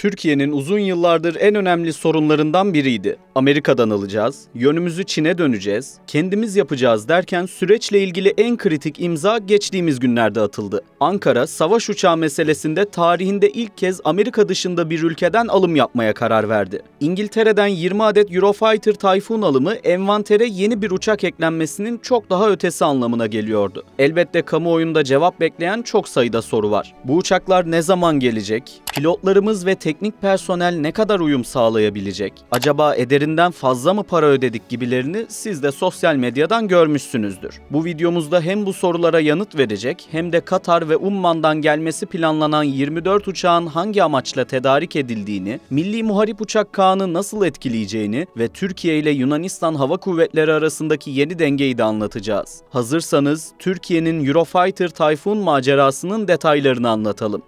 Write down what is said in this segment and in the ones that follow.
Türkiye'nin uzun yıllardır en önemli sorunlarından biriydi. Amerika'dan alacağız, yönümüzü Çin'e döneceğiz, kendimiz yapacağız derken süreçle ilgili en kritik imza geçtiğimiz günlerde atıldı. Ankara, savaş uçağı meselesinde tarihinde ilk kez Amerika dışında bir ülkeden alım yapmaya karar verdi. İngiltere'den 20 adet Eurofighter Typhoon alımı envantere yeni bir uçak eklenmesinin çok daha ötesi anlamına geliyordu. Elbette kamuoyunda cevap bekleyen çok sayıda soru var. Bu uçaklar ne zaman gelecek? Pilotlarımız ve teknik personel ne kadar uyum sağlayabilecek? Acaba ederinden fazla mı para ödedik gibilerini siz de sosyal medyadan görmüşsünüzdür. Bu videomuzda hem bu sorulara yanıt verecek hem de Katar ve Umman'dan gelmesi planlanan 24 uçağın hangi amaçla tedarik edildiğini, Milli Muharip Uçak Kağan'ı nasıl etkileyeceğini ve Türkiye ile Yunanistan Hava Kuvvetleri arasındaki yeni dengeyi de anlatacağız. Hazırsanız Türkiye'nin Eurofighter Typhoon macerasının detaylarını anlatalım.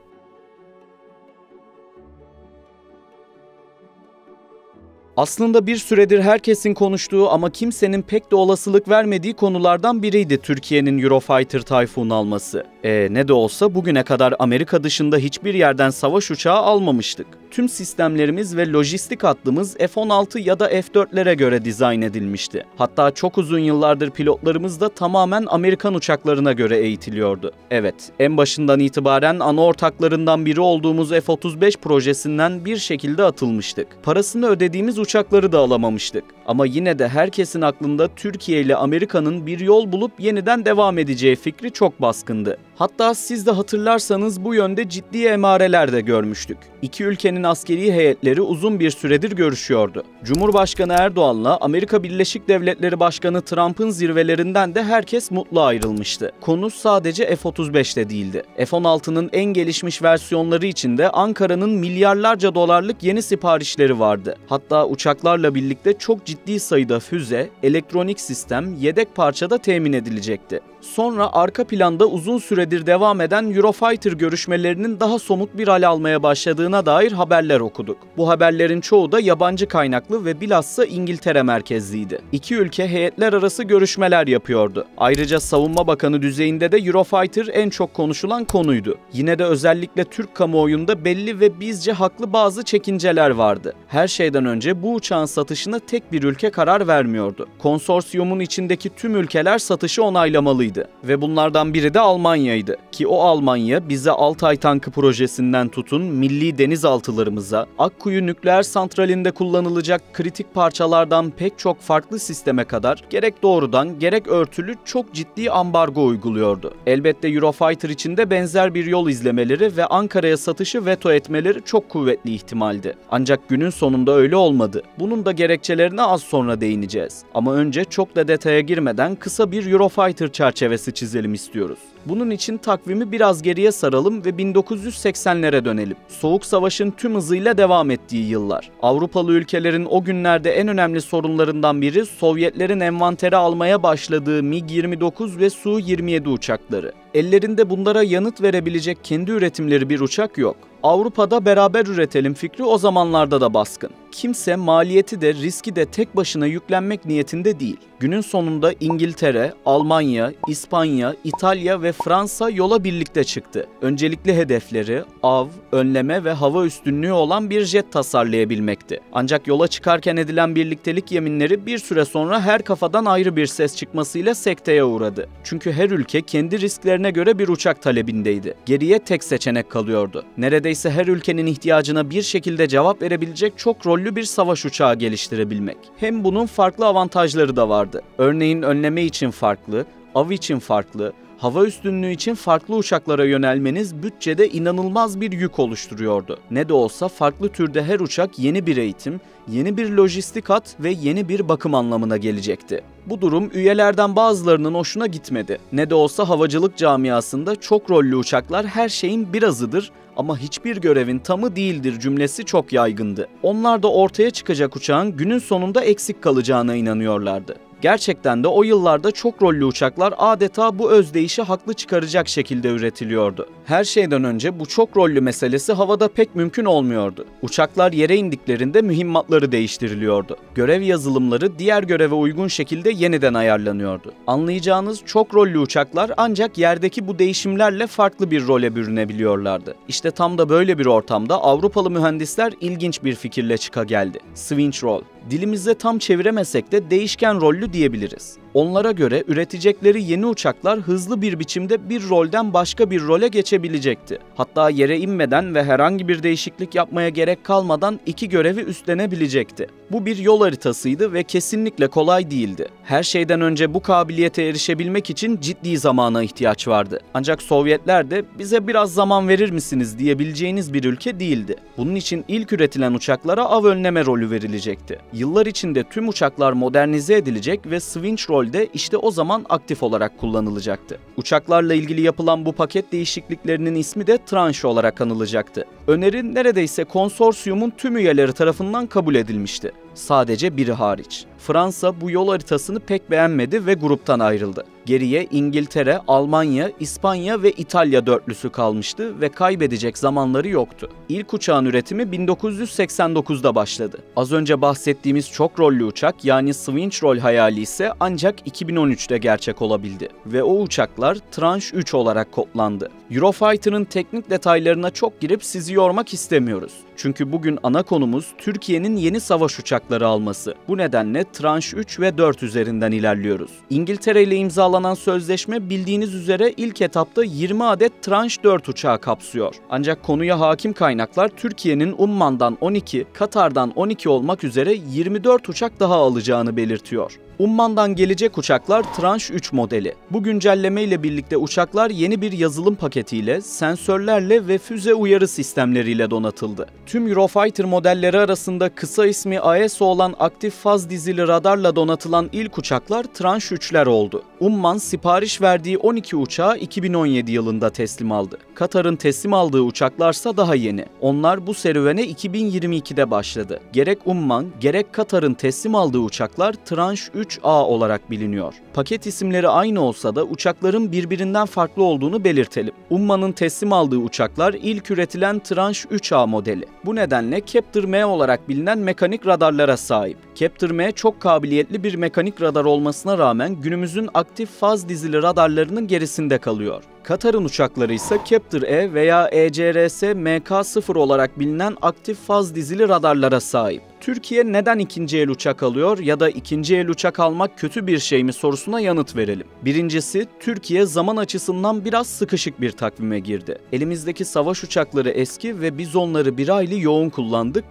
Aslında bir süredir herkesin konuştuğu ama kimsenin pek de olasılık vermediği konulardan biriydi Türkiye'nin Eurofighter Typhoon alması. Ne de olsa bugüne kadar Amerika dışında hiçbir yerden savaş uçağı almamıştık. Tüm sistemlerimiz ve lojistik hattımız F-16 ya da F-4'lere göre dizayn edilmişti. Hatta çok uzun yıllardır pilotlarımız da tamamen Amerikan uçaklarına göre eğitiliyordu. Evet, en başından itibaren ana ortaklarından biri olduğumuz F-35 projesinden bir şekilde atılmıştık. Parasını ödediğimiz uçakları da alamamıştık. Ama yine de herkesin aklında Türkiye ile Amerika'nın bir yol bulup yeniden devam edeceği fikri çok baskındı. Hatta siz de hatırlarsanız bu yönde ciddi emareler de görmüştük. İki ülkenin askeri heyetleri uzun bir süredir görüşüyordu. Cumhurbaşkanı Erdoğan'la Amerika Birleşik Devletleri Başkanı Trump'ın zirvelerinden de herkes mutlu ayrılmıştı. Konu sadece F-35'te değildi. F-16'nın en gelişmiş versiyonları için de Ankara'nın milyarlarca dolarlık yeni siparişleri vardı. Hatta uçaklarla birlikte çok ciddi sayıda füze, elektronik sistem, yedek parça da temin edilecekti. Sonra arka planda uzun süredir devam eden Eurofighter görüşmelerinin daha somut bir hal almaya başladığına dair haberler okuduk. Bu haberlerin çoğu da yabancı kaynaklı ve bilhassa İngiltere merkezliydi. İki ülke heyetler arası görüşmeler yapıyordu. Ayrıca Savunma Bakanı düzeyinde de Eurofighter en çok konuşulan konuydu. Yine de özellikle Türk kamuoyunda belli ve bizce haklı bazı çekinceler vardı. Her şeyden önce bu uçağın satışına tek bir ülke karar vermiyordu. Konsorsiyumun içindeki tüm ülkeler satışı onaylamalıydı. Ve bunlardan biri de Almanya'ydı. Ki o Almanya bize Altay tankı projesinden tutun milli denizaltılarımıza, Akkuyu nükleer santralinde kullanılacak kritik parçalardan pek çok farklı sisteme kadar gerek doğrudan gerek örtülü çok ciddi ambargo uyguluyordu. Elbette Eurofighter için de benzer bir yol izlemeleri ve Ankara'ya satışı veto etmeleri çok kuvvetli ihtimaldi. Ancak günün sonunda öyle olmadı. Bunun da gerekçelerine az sonra değineceğiz. Ama önce çok da detaya girmeden kısa bir Eurofighter çerçevesi çizelim istiyoruz. Bunun için takvimi biraz geriye saralım ve 1980'lere dönelim. Soğuk Savaş'ın tüm hızıyla devam ettiği yıllar. Avrupalı ülkelerin o günlerde en önemli sorunlarından biri Sovyetlerin envantere almaya başladığı MiG-29 ve Su-27 uçakları. Ellerinde bunlara yanıt verebilecek kendi üretimleri bir uçak yok. Avrupa'da beraber üretelim fikri o zamanlarda da baskın. Kimse maliyeti de riski de tek başına yüklenmek niyetinde değil. Günün sonunda İngiltere, Almanya, İspanya, İtalya ve Fransa yola birlikte çıktı. Öncelikli hedefleri av, önleme ve hava üstünlüğü olan bir jet tasarlayabilmekti. Ancak yola çıkarken edilen birliktelik yeminleri bir süre sonra her kafadan ayrı bir ses çıkmasıyla sekteye uğradı. Çünkü her ülke kendi risklerine göre bir uçak talebindeydi. Geriye tek seçenek kalıyordu. Neredeyse her ülkenin ihtiyacına bir şekilde cevap verebilecek çok rollü bir savaş uçağı geliştirebilmek. Hem bunun farklı avantajları da vardı. Örneğin önleme için farklı, av için farklı, hava üstünlüğü için farklı uçaklara yönelmeniz bütçede inanılmaz bir yük oluşturuyordu. Ne de olsa farklı türde her uçak yeni bir eğitim, yeni bir lojistik hat ve yeni bir bakım anlamına gelecekti. Bu durum üyelerden bazılarının hoşuna gitmedi. Ne de olsa havacılık camiasında çok rollü uçaklar her şeyin birazıdır ama hiçbir görevin tamı değildir cümlesi çok yaygındı. Onlar da ortaya çıkacak uçağın günün sonunda eksik kalacağına inanıyorlardı. Gerçekten de o yıllarda çok rollü uçaklar adeta bu özdeyişi haklı çıkaracak şekilde üretiliyordu. Her şeyden önce bu çok rollü meselesi havada pek mümkün olmuyordu. Uçaklar yere indiklerinde mühimmatları değiştiriliyordu. Görev yazılımları diğer göreve uygun şekilde yeniden ayarlanıyordu. Anlayacağınız çok rollü uçaklar ancak yerdeki bu değişimlerle farklı bir role bürünebiliyorlardı. İşte tam da böyle bir ortamda Avrupalı mühendisler ilginç bir fikirle çıka geldi. Switch roll. Dilimizde tam çeviremesek de değişken rollü diyebiliriz. Onlara göre üretecekleri yeni uçaklar hızlı bir biçimde bir rolden başka bir role geçebilecekti. Hatta yere inmeden ve herhangi bir değişiklik yapmaya gerek kalmadan iki görevi üstlenebilecekti. Bu bir yol haritasıydı ve kesinlikle kolay değildi. Her şeyden önce bu kabiliyete erişebilmek için ciddi zamana ihtiyaç vardı. Ancak Sovyetler de bize biraz zaman verir misiniz diyebileceğiniz bir ülke değildi. Bunun için ilk üretilen uçaklara av önleme rolü verilecekti. Yıllar içinde tüm uçaklar modernize edilecek ve Switch roll de işte o zaman aktif olarak kullanılacaktı. Uçaklarla ilgili yapılan bu paket değişikliklerinin ismi de tranche olarak anılacaktı. Öneri neredeyse konsorsiyumun tüm üyeleri tarafından kabul edilmişti. Sadece biri hariç. Fransa bu yol haritasını pek beğenmedi ve gruptan ayrıldı. Geriye İngiltere, Almanya, İspanya ve İtalya dörtlüsü kalmıştı ve kaybedecek zamanları yoktu. İlk uçağın üretimi 1989'da başladı. Az önce bahsettiğimiz çok rollü uçak yani Switch roll hayali ise ancak 2013'te gerçek olabildi ve o uçaklar Tranche 3 olarak kodlandı. Eurofighter'ın teknik detaylarına çok girip sizi yormak istemiyoruz. Çünkü bugün ana konumuz Türkiye'nin yeni savaş uçakları alması. Bu nedenle Tranche 3 ve 4 üzerinden ilerliyoruz. İngiltere ile imzalanan sözleşme bildiğiniz üzere ilk etapta 20 adet Tranche 4 uçağı kapsıyor. Ancak konuya hakim kaynaklar Türkiye'nin Umman'dan 12, Katar'dan 12 olmak üzere 24 uçak daha alacağını belirtiyor. Umman'dan gelecek uçaklar Tranche 3 modeli. Bu güncelleme ile birlikte uçaklar yeni bir yazılım paketiyle, sensörlerle ve füze uyarı sistemleriyle donatıldı. Tüm Eurofighter modelleri arasında kısa ismi AESA olan aktif faz dizili radarla donatılan ilk uçaklar Tranche 3'ler oldu. Umman sipariş verdiği 12 uçağı 2017 yılında teslim aldı. Katar'ın teslim aldığı uçaklarsa daha yeni. Onlar bu serüvene 2022'de başladı. Gerek Umman, gerek Katar'ın teslim aldığı uçaklar Tranche 3A olarak biliniyor. Paket isimleri aynı olsa da uçakların birbirinden farklı olduğunu belirtelim. Umman'ın teslim aldığı uçaklar ilk üretilen Tranche 3A modeli. Bu nedenle Captor-M olarak bilinen mekanik radarlara sahip. Captor-M çok kabiliyetli bir mekanik radar olmasına rağmen günümüzün aktif faz dizili radarlarının gerisinde kalıyor. Katar'ın uçakları ise Captor-E veya ECRS MK0 olarak bilinen aktif faz dizili radarlara sahip. Türkiye neden ikinci el uçak alıyor ya da ikinci el uçak almak kötü bir şey mi sorusuna yanıt verelim. Birincisi, Türkiye zaman açısından biraz sıkışık bir takvime girdi. Elimizdeki savaş uçakları eski ve biz onları bir hayli yoğun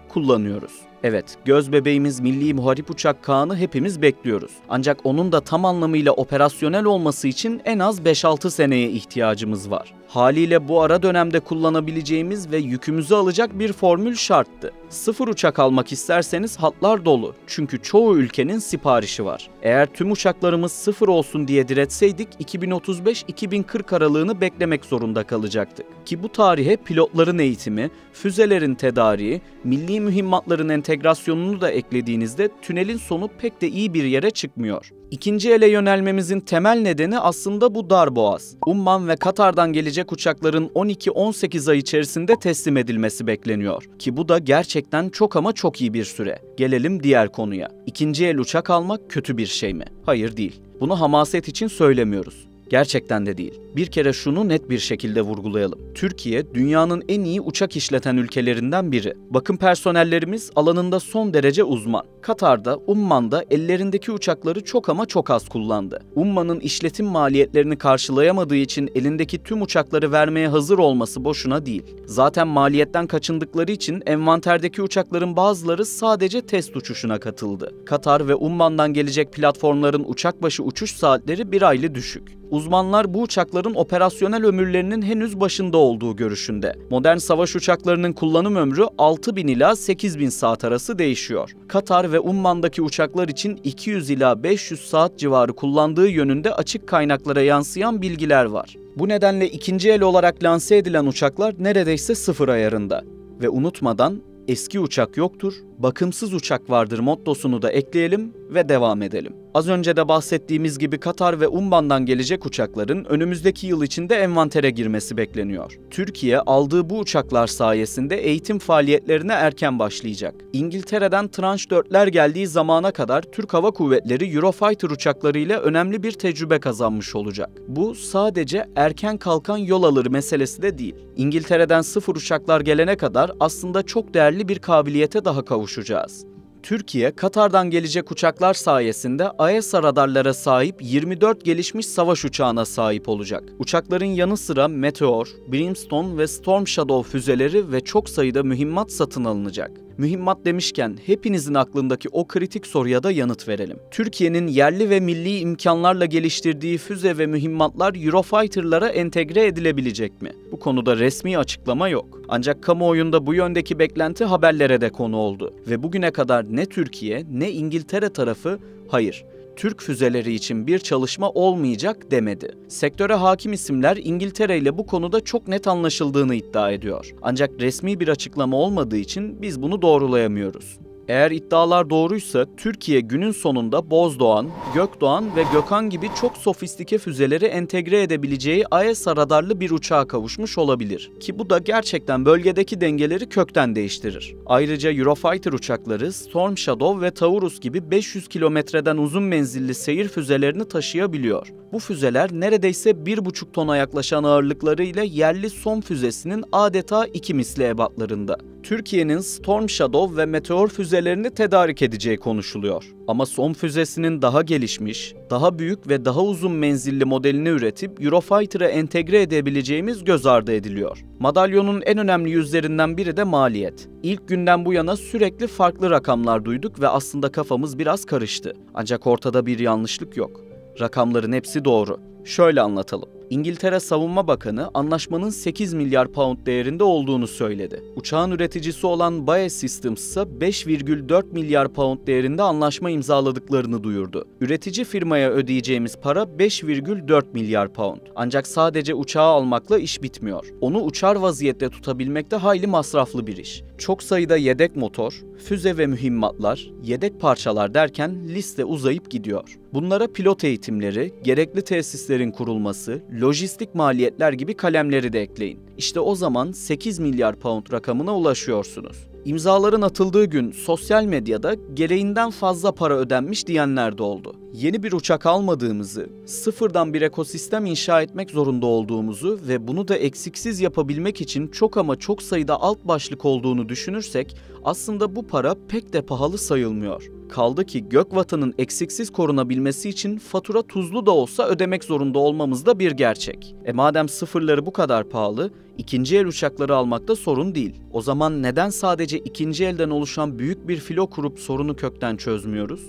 kullanıyoruz. Evet, göz bebeğimiz Milli Muharip Uçak Kaan'ı hepimiz bekliyoruz. Ancak onun da tam anlamıyla operasyonel olması için en az 5-6 seneye ihtiyacımız var. Haliyle bu ara dönemde kullanabileceğimiz ve yükümüzü alacak bir formül şarttı. Sıfır uçak almak isterseniz hatlar dolu. Çünkü çoğu ülkenin siparişi var. Eğer tüm uçaklarımız sıfır olsun diye diretseydik 2035-2040 aralığını beklemek zorunda kalacaktık. Ki bu tarihe pilotların eğitimi, füzelerin tedariği, milli mühimmatların entegrasyonunu da eklediğinizde tünelin sonu pek de iyi bir yere çıkmıyor. İkinci ele yönelmemizin temel nedeni aslında bu darboğaz. Umman ve Katar'dan gelecek uçakların 12-18 ay içerisinde teslim edilmesi bekleniyor. Ki bu da gerçekten çok ama çok iyi bir süre. Gelelim diğer konuya. İkinci el uçak almak kötü bir şey mi? Hayır değil. Bunu hamaset için söylemiyoruz. Gerçekten de değil. Bir kere şunu net bir şekilde vurgulayalım. Türkiye, dünyanın en iyi uçak işleten ülkelerinden biri. Bakım personellerimiz alanında son derece uzman. Katar'da, Umman'da ellerindeki uçakları çok ama çok az kullandı. Umman'ın işletim maliyetlerini karşılayamadığı için elindeki tüm uçakları vermeye hazır olması boşuna değil. Zaten maliyetten kaçındıkları için envanterdeki uçakların bazıları sadece test uçuşuna katıldı. Katar ve Umman'dan gelecek platformların uçak başı uçuş saatleri bir hayli düşük. Uzmanlar bu uçakların operasyonel ömürlerinin henüz başında olduğu görüşünde. Modern savaş uçaklarının kullanım ömrü 6.000 ila 8.000 saat arası değişiyor. Katar ve Umman'daki uçaklar için 200 ila 500 saat civarı kullandığı yönünde açık kaynaklara yansıyan bilgiler var. Bu nedenle ikinci el olarak lanse edilen uçaklar neredeyse sıfır ayarında. Ve unutmadan eski uçak yoktur, bakımsız uçak vardır mottosunu da ekleyelim ve devam edelim. Az önce de bahsettiğimiz gibi Katar ve Umman'dan gelecek uçakların önümüzdeki yıl içinde envantere girmesi bekleniyor. Türkiye aldığı bu uçaklar sayesinde eğitim faaliyetlerine erken başlayacak. İngiltere'den Tranche 4'ler geldiği zamana kadar Türk Hava Kuvvetleri Eurofighter uçaklarıyla önemli bir tecrübe kazanmış olacak. Bu sadece erken kalkan yol alır meselesi de değil. İngiltere'den sıfır uçaklar gelene kadar aslında çok değerli bir kabiliyete daha kavuşacağız. Türkiye, Katar'dan gelecek uçaklar sayesinde AESA radarlara sahip 24 gelişmiş savaş uçağına sahip olacak. Uçakların yanı sıra Meteor, Brimstone ve Storm Shadow füzeleri ve çok sayıda mühimmat satın alınacak. Mühimmat demişken hepinizin aklındaki o kritik soruya da yanıt verelim. Türkiye'nin yerli ve milli imkanlarla geliştirdiği füze ve mühimmatlar Eurofighter'lara entegre edilebilecek mi? Bu konuda resmi açıklama yok. Ancak kamuoyunda bu yöndeki beklenti haberlere de konu oldu. Ve bugüne kadar ne Türkiye ne İngiltere tarafı hayır, Türk füzeleri için bir çalışma olmayacak demedi. Sektöre hakim isimler İngiltere ile bu konuda çok net anlaşıldığını iddia ediyor. Ancak resmi bir açıklama olmadığı için biz bunu doğrulayamıyoruz. Eğer iddialar doğruysa Türkiye günün sonunda Bozdoğan, Gökdoğan ve Gökhan gibi çok sofistike füzeleri entegre edebileceği AESA radarlı bir uçağa kavuşmuş olabilir. Ki bu da gerçekten bölgedeki dengeleri kökten değiştirir. Ayrıca Eurofighter uçakları Storm Shadow ve Taurus gibi 500 kilometreden uzun menzilli seyir füzelerini taşıyabiliyor. Bu füzeler neredeyse 1,5 tona yaklaşan ağırlıklarıyla yerli SOM füzesinin adeta 2 misli ebatlarında. Türkiye'nin Storm Shadow ve Meteor füzelerini tedarik edeceği konuşuluyor. Ama SOM füzesinin daha gelişmiş, daha büyük ve daha uzun menzilli modelini üretip Eurofighter'a entegre edebileceğimiz göz ardı ediliyor. Madalyonun en önemli yüzlerinden biri de maliyet. İlk günden bu yana sürekli farklı rakamlar duyduk ve aslında kafamız biraz karıştı. Ancak ortada bir yanlışlık yok. Rakamların hepsi doğru. Şöyle anlatalım. İngiltere Savunma Bakanı anlaşmanın 8 milyar pound değerinde olduğunu söyledi. Uçağın üreticisi olan BAE Systems ise 5,4 milyar pound değerinde anlaşma imzaladıklarını duyurdu. Üretici firmaya ödeyeceğimiz para 5,4 milyar pound. Ancak sadece uçağı almakla iş bitmiyor. Onu uçar vaziyette tutabilmek de hayli masraflı bir iş. Çok sayıda yedek motor, füze ve mühimmatlar, yedek parçalar derken liste uzayıp gidiyor. Bunlara pilot eğitimleri, gerekli tesislerin kurulması, lojistik maliyetler gibi kalemleri de ekleyin. İşte o zaman 8 milyar pound rakamına ulaşıyorsunuz. İmzaların atıldığı gün sosyal medyada gereğinden fazla para ödenmiş diyenler de oldu. Yeni bir uçak almadığımızı, sıfırdan bir ekosistem inşa etmek zorunda olduğumuzu ve bunu da eksiksiz yapabilmek için çok ama çok sayıda alt başlık olduğunu düşünürsek aslında bu para pek de pahalı sayılmıyor. Kaldı ki Gökvatan'ın eksiksiz korunabilmesi için fatura tuzlu da olsa ödemek zorunda olmamız da bir gerçek. Madem sıfırları bu kadar pahalı, ikinci el uçakları almakta sorun değil. O zaman neden sadece ikinci elden oluşan büyük bir filo kurup sorunu kökten çözmüyoruz?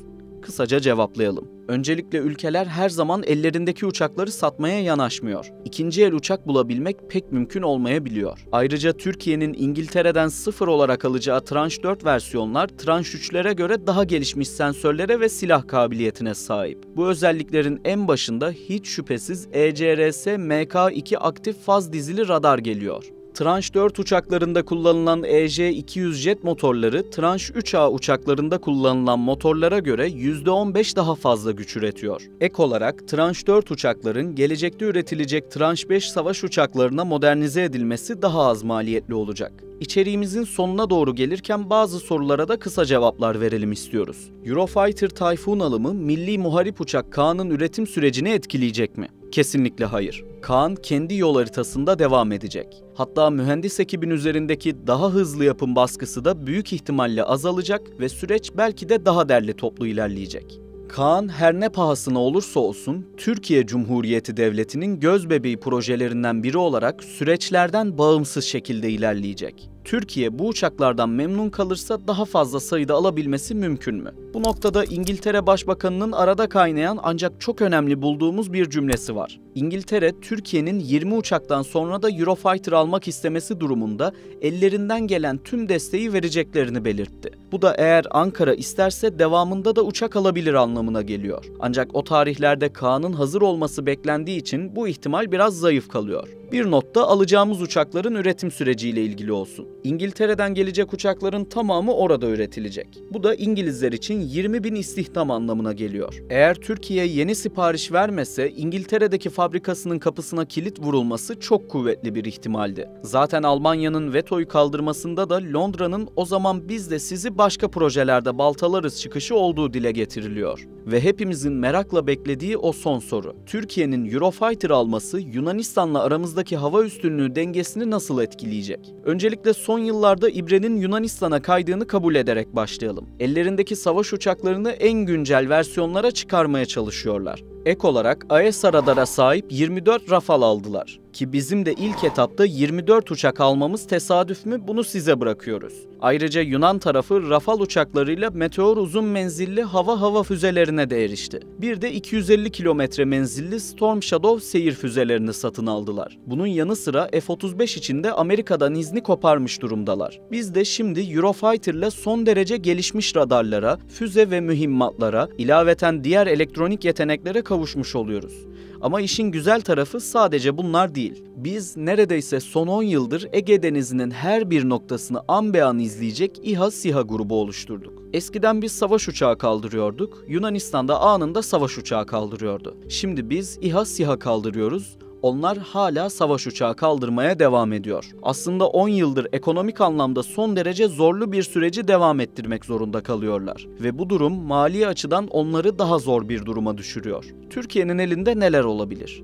Kısaca cevaplayalım. Öncelikle ülkeler her zaman ellerindeki uçakları satmaya yanaşmıyor. İkinci el uçak bulabilmek pek mümkün olmayabiliyor. Ayrıca Türkiye'nin İngiltere'den sıfır olarak alacağı Tranche 4 versiyonlar Tranche 3'lere göre daha gelişmiş sensörlere ve silah kabiliyetine sahip. Bu özelliklerin en başında hiç şüphesiz ECRS Mk2 aktif faz dizili radar geliyor. Tranche 4 uçaklarında kullanılan EJ-200 jet motorları Tranche 3A uçaklarında kullanılan motorlara göre %15 daha fazla güç üretiyor. Ek olarak Tranche 4 uçakların gelecekte üretilecek Tranche 5 savaş uçaklarına modernize edilmesi daha az maliyetli olacak. İçeriğimizin sonuna doğru gelirken bazı sorulara da kısa cevaplar verelim istiyoruz. Eurofighter Typhoon alımı milli muharip uçak Kaan'ın üretim sürecini etkileyecek mi? Kesinlikle hayır. Kaan kendi yol haritasında devam edecek. Hatta mühendis ekibin üzerindeki daha hızlı yapım baskısı da büyük ihtimalle azalacak ve süreç belki de daha derli toplu ilerleyecek. Kaan her ne pahasına olursa olsun Türkiye Cumhuriyeti Devleti'nin gözbebeği projelerinden biri olarak süreçlerden bağımsız şekilde ilerleyecek. Türkiye bu uçaklardan memnun kalırsa daha fazla sayıda alabilmesi mümkün mü? Bu noktada İngiltere Başbakanı'nın arada kaynayan ancak çok önemli bulduğumuz bir cümlesi var. İngiltere, Türkiye'nin 20 uçaktan sonra da Eurofighter almak istemesi durumunda ellerinden gelen tüm desteği vereceklerini belirtti. Bu da eğer Ankara isterse devamında da uçak alabilir anlamına geliyor. Ancak o tarihlerde Kaan'ın hazır olması beklendiği için bu ihtimal biraz zayıf kalıyor. Bir not da alacağımız uçakların üretim süreciyle ilgili olsun. İngiltere'den gelecek uçakların tamamı orada üretilecek. Bu da İngilizler için 20.000 istihdam anlamına geliyor. Eğer Türkiye yeni sipariş vermese İngiltere'deki fabrikasının kapısına kilit vurulması çok kuvvetli bir ihtimaldi. Zaten Almanya'nın vetoyu kaldırmasında da Londra'nın o zaman biz de sizi başka projelerde baltalarız çıkışı olduğu dile getiriliyor. Ve hepimizin merakla beklediği o son soru. Türkiye'nin Eurofighter alması Yunanistan'la aramızdaki hava üstünlüğü dengesini nasıl etkileyecek? Öncelikle son yıllarda ibrenin Yunanistan'a kaydığını kabul ederek başlayalım. Ellerindeki savaş uçaklarını en güncel versiyonlara çıkarmaya çalışıyorlar. Ek olarak AESA radara sahip 24 Rafale aldılar. Ki bizim de ilk etapta 24 uçak almamız tesadüf mü, bunu size bırakıyoruz. Ayrıca Yunan tarafı Rafale uçaklarıyla Meteor uzun menzilli hava füzelerine de erişti. Bir de 250 kilometre menzilli Storm Shadow seyir füzelerini satın aldılar. Bunun yanı sıra F-35 için de Amerika'dan izni koparmış durumdalar. Biz de şimdi Eurofighter'la son derece gelişmiş radarlara, füze ve mühimmatlara, ilaveten diğer elektronik yeteneklere kavuşmuş oluyoruz. Ama işin güzel tarafı sadece bunlar değil. Biz neredeyse son 10 yıldır Ege Denizi'nin her bir noktasını an be an izleyecek İHA-SİHA grubu oluşturduk. Eskiden biz savaş uçağı kaldırıyorduk, Yunanistan'da anında savaş uçağı kaldırıyordu. Şimdi biz İHA-SİHA kaldırıyoruz, onlar hala savaş uçağı kaldırmaya devam ediyor. Aslında 10 yıldır ekonomik anlamda son derece zorlu bir süreci devam ettirmek zorunda kalıyorlar. Ve bu durum mali açıdan onları daha zor bir duruma düşürüyor. Türkiye'nin elinde neler olabilir?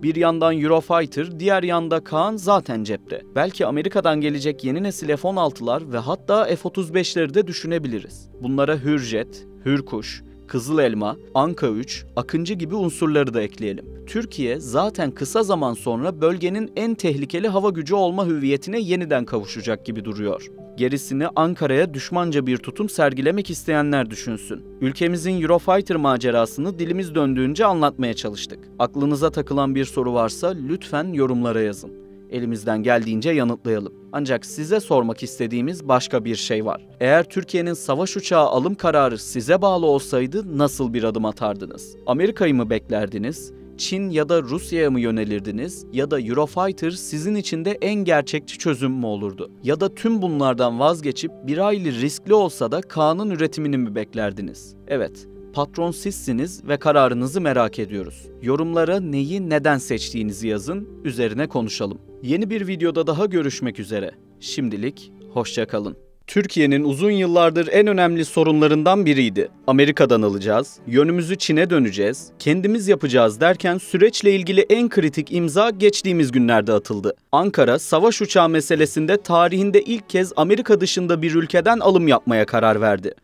Bir yandan Eurofighter, diğer yanda Kaan zaten cepte. Belki Amerika'dan gelecek yeni nesil F-16'lar ve hatta F-35'leri de düşünebiliriz. Bunlara Hürjet, Hürkuş, Kızıl Elma, Anka 3, Akıncı gibi unsurları da ekleyelim. Türkiye zaten kısa zaman sonra bölgenin en tehlikeli hava gücü olma hüviyetine yeniden kavuşacak gibi duruyor. Gerisini Ankara'ya düşmanca bir tutum sergilemek isteyenler düşünsün. Ülkemizin Eurofighter macerasını dilimiz döndüğünce anlatmaya çalıştık. Aklınıza takılan bir soru varsa lütfen yorumlara yazın. Elimizden geldiğince yanıtlayalım. Ancak size sormak istediğimiz başka bir şey var. Eğer Türkiye'nin savaş uçağı alım kararı size bağlı olsaydı nasıl bir adım atardınız? Amerika'yı mı beklerdiniz? Çin ya da Rusya'ya mı yönelirdiniz? Ya da Eurofighter sizin için de en gerçekçi çözüm mü olurdu? Ya da tüm bunlardan vazgeçip bir hayli riskli olsa da Kaan'ın üretimini mi beklerdiniz? Evet, patron sizsiniz ve kararınızı merak ediyoruz. Yorumlara neyi neden seçtiğinizi yazın, üzerine konuşalım. Yeni bir videoda daha görüşmek üzere. Şimdilik hoşça kalın. Türkiye'nin uzun yıllardır en önemli sorunlarından biriydi. Amerika'dan alacağız, yönümüzü Çin'e döneceğiz, kendimiz yapacağız derken süreçle ilgili en kritik imza geçtiğimiz günlerde atıldı. Ankara, savaş uçağı meselesinde tarihinde ilk kez Amerika dışında bir ülkeden alım yapmaya karar verdi.